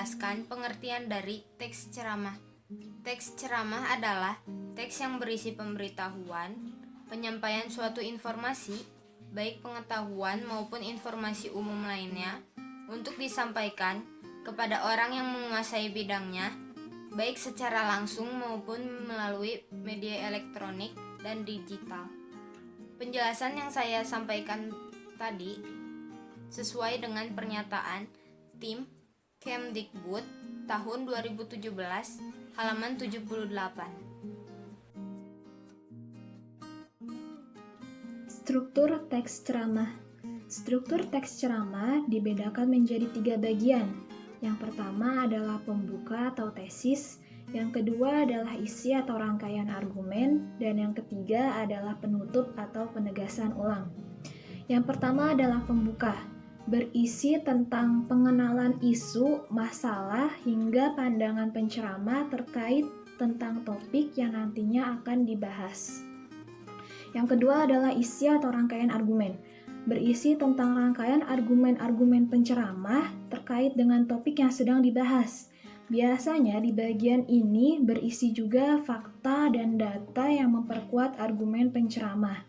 menjelaskan pengertian dari teks ceramah. Teks ceramah adalah teks yang berisi pemberitahuan, penyampaian suatu informasi, baik pengetahuan maupun informasi umum lainnya, untuk disampaikan kepada orang yang menguasai bidangnya, baik secara langsung maupun melalui media elektronik dan digital. Penjelasan yang saya sampaikan tadi sesuai dengan pernyataan tim Kemdikbud tahun 2017 halaman 78. Struktur teks ceramah. Struktur teks ceramah dibedakan menjadi 3 bagian. Yang pertama adalah pembuka atau tesis, yang kedua adalah isi atau rangkaian argumen, dan yang ketiga adalah penutup atau penegasan ulang. Yang pertama adalah pembuka, berisi tentang pengenalan isu, masalah, hingga pandangan penceramah terkait tentang topik yang nantinya akan dibahas. Yang kedua adalah isi atau rangkaian argumen, berisi tentang rangkaian argumen-argumen penceramah terkait dengan topik yang sedang dibahas. Biasanya di bagian ini berisi juga fakta dan data yang memperkuat argumen penceramah.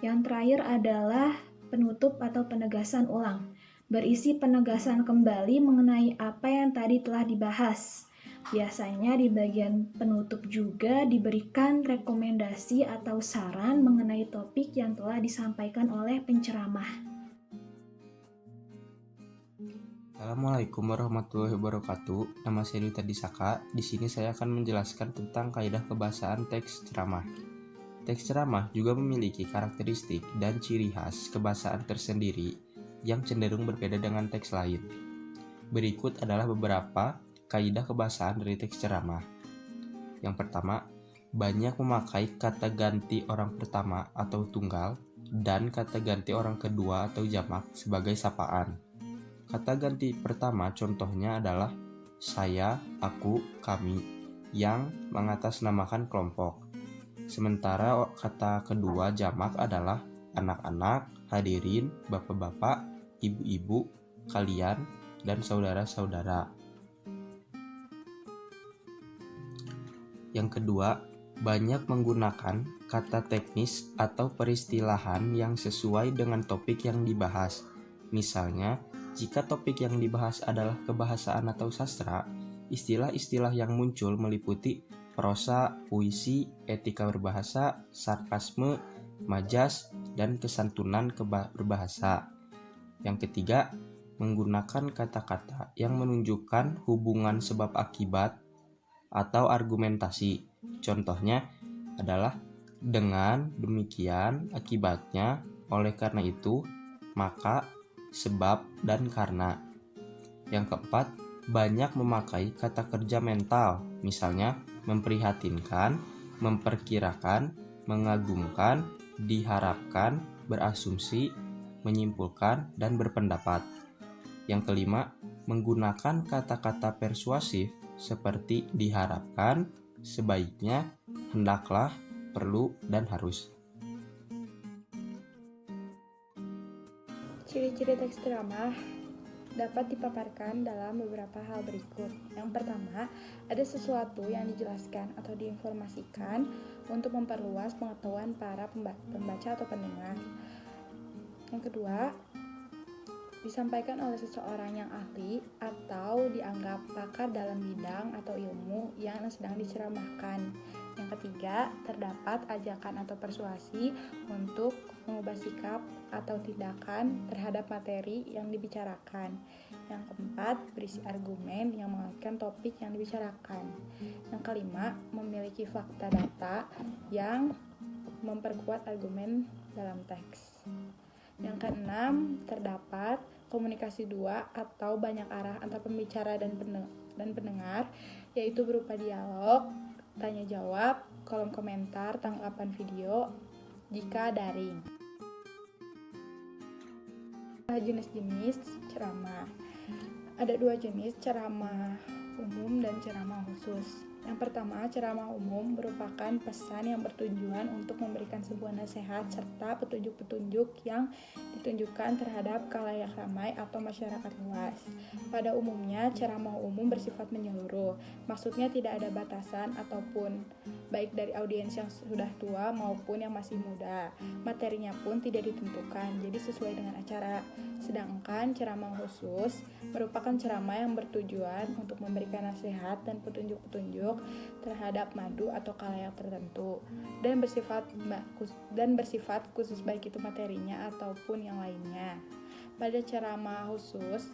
Yang terakhir adalah penutup atau penegasan ulang, berisi penegasan kembali mengenai apa yang tadi telah dibahas. Biasanya di bagian penutup juga diberikan rekomendasi atau saran mengenai topik yang telah disampaikan oleh penceramah. Assalamualaikum warahmatullahi wabarakatuh. Nama saya Dwi Tadisaka. Di sini saya akan menjelaskan tentang kaidah kebahasaan teks ceramah. Teks ceramah juga memiliki karakteristik dan ciri khas kebahasaan tersendiri yang cenderung berbeda dengan teks lain. Berikut adalah beberapa kaidah kebahasaan dari teks ceramah. Yang pertama, banyak memakai kata ganti orang pertama atau tunggal dan kata ganti orang kedua atau jamak sebagai sapaan. Kata ganti pertama contohnya adalah saya, aku, kami yang mengatasnamakan kelompok. Sementara kata kedua jamak adalah anak-anak, hadirin, bapak-bapak, ibu-ibu, kalian, dan saudara-saudara. Yang kedua, banyak menggunakan kata teknis atau peristilahan yang sesuai dengan topik yang dibahas. Misalnya, jika topik yang dibahas adalah kebahasaan atau sastra, istilah-istilah yang muncul meliputi prosa, puisi, etika berbahasa, sarkasme, majas, dan kesantunan berbahasa. Yang ketiga, menggunakan kata-kata yang menunjukkan hubungan sebab akibat atau argumentasi. Contohnya adalah dengan demikian, akibatnya, oleh karena itu, maka, sebab, dan karena. Yang keempat, banyak memakai kata kerja mental, misalnya memprihatinkan, memperkirakan, mengagumkan, diharapkan, berasumsi, menyimpulkan, dan berpendapat. Yang kelima, menggunakan kata-kata persuasif seperti diharapkan, sebaiknya, hendaklah, perlu, dan harus. Ciri-ciri teks ceramah dapat dipaparkan dalam beberapa hal berikut. Yang pertama, ada sesuatu yang dijelaskan atau diinformasikan untuk memperluas pengetahuan para pembaca atau pendengar. Yang kedua, disampaikan oleh seseorang yang ahli atau dianggap pakar dalam bidang atau ilmu yang sedang diceramahkan. Yang ketiga, terdapat ajakan atau persuasi untuk mengubah sikap atau tindakan terhadap materi yang dibicarakan. Yang keempat, berisi argumen yang mengaitkan topik yang dibicarakan. Yang kelima, memiliki fakta data yang memperkuat argumen dalam teks. Yang keenam, terdapat komunikasi dua atau banyak arah antara pembicara dan pendengar, yaitu berupa dialog, tanya jawab, kolom komentar, tanggapan video jika daring. Jenis-jenis ceramah. Ada 2 jenis, ceramah umum dan ceramah khusus. Yang pertama, ceramah umum merupakan pesan yang bertujuan untuk memberikan sebuah nasihat serta petunjuk-petunjuk yang ditunjukkan terhadap khalayak ramai atau masyarakat luas. Pada umumnya, ceramah umum bersifat menyeluruh. Maksudnya tidak ada batasan ataupun baik dari audiens yang sudah tua maupun yang masih muda. Materinya pun tidak ditentukan, jadi sesuai dengan acara. Sedangkan ceramah khusus merupakan ceramah yang bertujuan untuk memberikan nasihat dan petunjuk-petunjuk terhadap madu atau khalayak tertentu dan bersifat khusus baik itu materinya ataupun yang lainnya. Pada ceramah khusus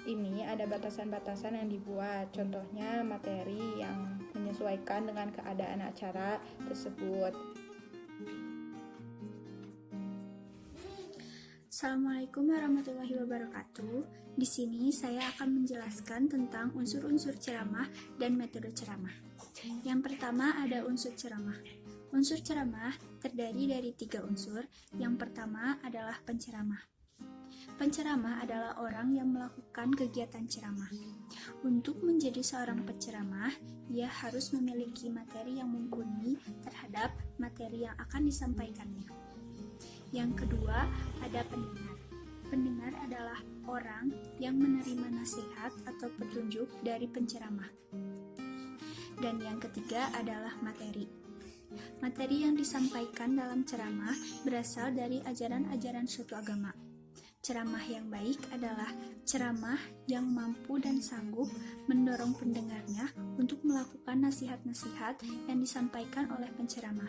ini ada batasan-batasan yang dibuat, contohnya materi yang menyesuaikan dengan keadaan acara tersebut. Assalamualaikum warahmatullahi wabarakatuh. Di sini saya akan menjelaskan tentang unsur-unsur ceramah dan metode ceramah. Yang pertama ada unsur ceramah. Unsur ceramah terdiri dari 3 unsur. Yang pertama adalah penceramah. Penceramah adalah orang yang melakukan kegiatan ceramah. Untuk menjadi seorang penceramah, ia harus memiliki materi yang mumpuni terhadap materi yang akan disampaikannya. Yang kedua, ada pendengar. Pendengar adalah orang yang menerima nasihat atau petunjuk dari penceramah. Dan yang ketiga adalah materi. Materi yang disampaikan dalam ceramah berasal dari ajaran-ajaran suatu agama. Ceramah yang baik adalah ceramah yang mampu dan sanggup mendorong pendengarnya untuk melakukan nasihat-nasihat yang disampaikan oleh penceramah.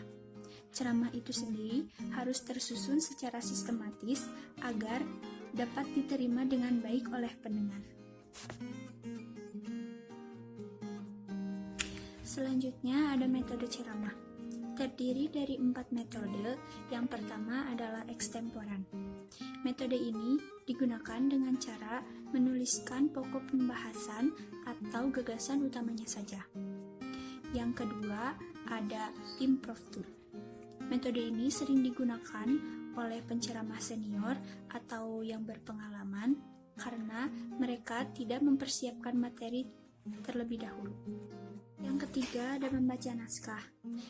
Ceramah itu sendiri harus tersusun secara sistematis agar dapat diterima dengan baik oleh pendengar. Selanjutnya ada metode ceramah. Terdiri dari 4 metode. Yang pertama adalah ekstemporan. Metode ini digunakan dengan cara menuliskan pokok pembahasan atau gagasan utamanya saja. Yang kedua ada impromptu. Metode ini sering digunakan oleh penceramah senior atau yang berpengalaman karena mereka tidak mempersiapkan materi terlebih dahulu. Yang ketiga ada membaca naskah.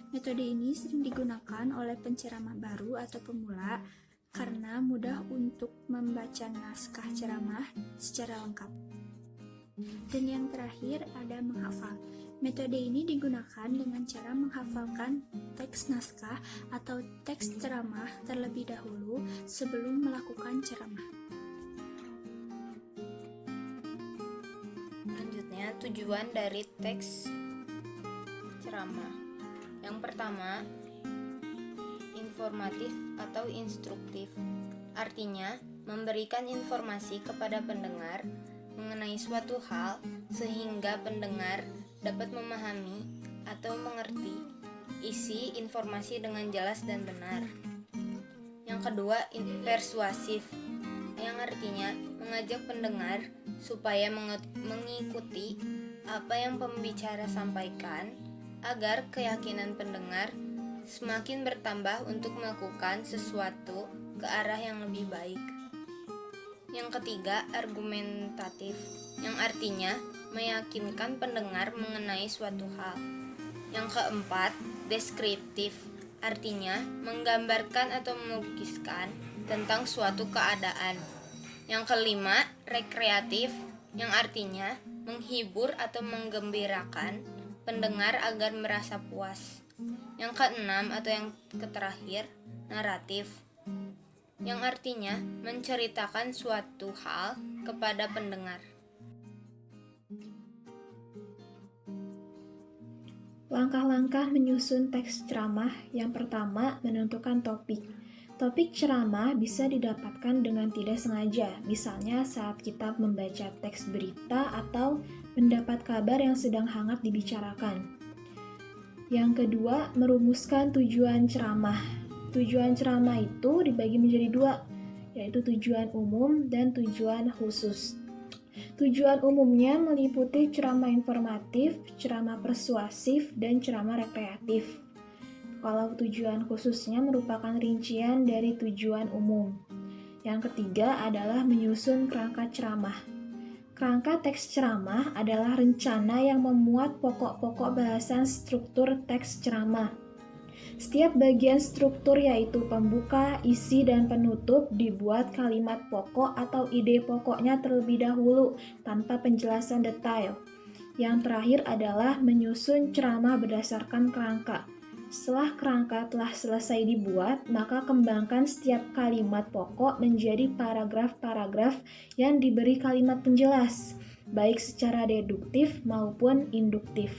Metode ini sering digunakan oleh penceramah baru atau pemula karena mudah untuk membaca naskah ceramah secara lengkap. Dan yang terakhir ada menghafal. Metode ini digunakan dengan cara menghafalkan teks naskah atau teks ceramah terlebih dahulu sebelum melakukan ceramah. Selanjutnya, tujuan dari teks ceramah. Yang pertama, informatif atau instruktif. Artinya, memberikan informasi kepada pendengar mengenai suatu hal sehingga pendengar dapat memahami atau mengerti isi informasi dengan jelas dan benar. Yang kedua, persuasif, yang artinya mengajak pendengar supaya mengikuti apa yang pembicara sampaikan agar keyakinan pendengar semakin bertambah untuk melakukan sesuatu ke arah yang lebih baik. Yang ketiga, argumentatif, yang artinya meyakinkan pendengar mengenai suatu hal. Yang keempat, deskriptif, artinya menggambarkan atau melukiskan tentang suatu keadaan. Yang kelima, rekreatif, yang artinya menghibur atau menggembirakan pendengar agar merasa puas. Yang keenam atau yang terakhir, naratif, yang artinya menceritakan suatu hal kepada pendengar. Langkah-langkah menyusun teks ceramah. Yang pertama, menentukan topik. Topik ceramah bisa didapatkan dengan tidak sengaja, misalnya saat kita membaca teks berita atau mendapat kabar yang sedang hangat dibicarakan. Yang kedua, merumuskan tujuan ceramah. Tujuan ceramah itu dibagi menjadi 2, yaitu tujuan umum dan tujuan khusus. Tujuan umumnya meliputi ceramah informatif, ceramah persuasif, dan ceramah rekreatif. Kalau tujuan khususnya merupakan rincian dari tujuan umum. Yang ketiga adalah menyusun kerangka ceramah. Kerangka teks ceramah adalah rencana yang memuat pokok-pokok bahasan struktur teks ceramah. Setiap bagian struktur yaitu pembuka, isi, dan penutup dibuat kalimat pokok atau ide pokoknya terlebih dahulu tanpa penjelasan detail. Yang terakhir adalah menyusun ceramah berdasarkan kerangka. Setelah kerangka telah selesai dibuat, maka kembangkan setiap kalimat pokok menjadi paragraf-paragraf yang diberi kalimat penjelas, baik secara deduktif maupun induktif.